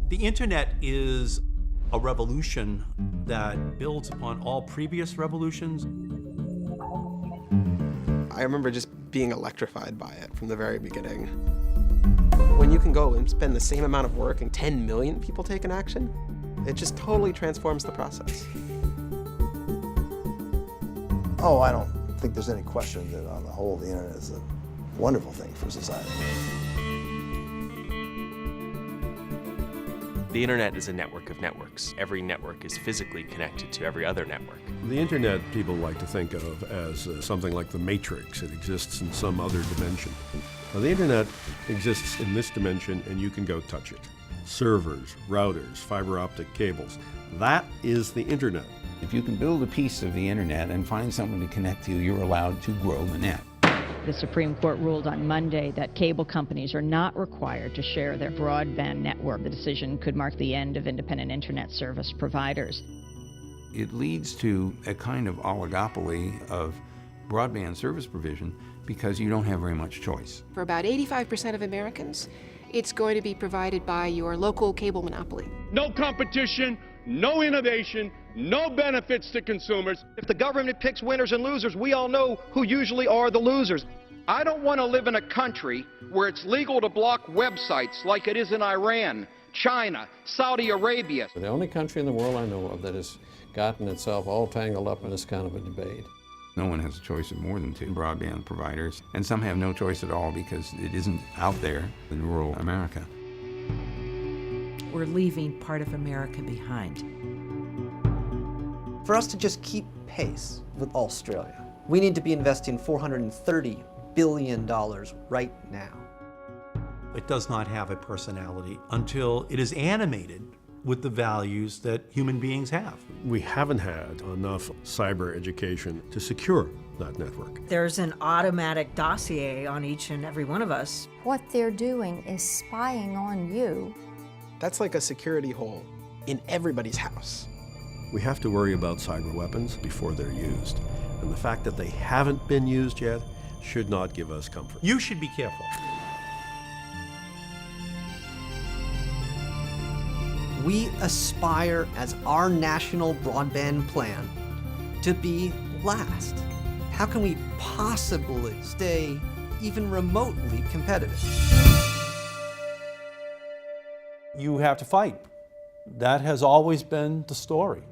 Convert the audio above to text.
The internet is a revolution that builds upon all previous revolutions. I remember just being electrified by it from the very beginning. When you can go and spend the same amount of work and 10 million people take an action, it just totally transforms the process. Oh, I don't think there's any question that on the whole the internet is a wonderful thing for society. The internet is a network of networks. Every network is physically connected to every other network. The internet people like to think of as something like the Matrix. It exists in some other dimension. Now, the internet exists in this dimension and you can go touch it. Servers, routers, fiber optic cables. That is the internet. If you can build a piece of the internet and find someone to connect to, you're allowed to grow the net. The Supreme Court ruled on Monday that cable companies are not required to share their broadband network. The decision could mark the end of independent internet service providers. It leads to a kind of oligopoly of broadband service provision because you don't have very much choice. For about 85% of Americans, it's going to be provided by your local cable monopoly. No competition, no innovation, no benefits to consumers. If the government picks winners and losers, we all know who usually are the losers. I don't want to live in a country where it's legal to block websites like it is in Iran, China, Saudi Arabia. The only country in the world I know of that has gotten itself all tangled up in this kind of a debate. No one has a choice of more than 2 broadband providers, and some have no choice at all because it isn't out there in rural America. We're leaving part of America behind. For us to just keep pace with Australia, we need to be investing $430 billion right now. It does not have a personality until it is animated with the values that human beings have. We haven't had enough cyber education to secure that network. There's an automatic dossier on each and every one of us. What they're doing is spying on you. That's like a security hole in everybody's house. We have to worry about cyber weapons before they're used. And the fact that they haven't been used yet should not give us comfort. You should be careful. We aspire as our national broadband plan to be last. How can we possibly stay even remotely competitive? You have to fight. That has always been the story.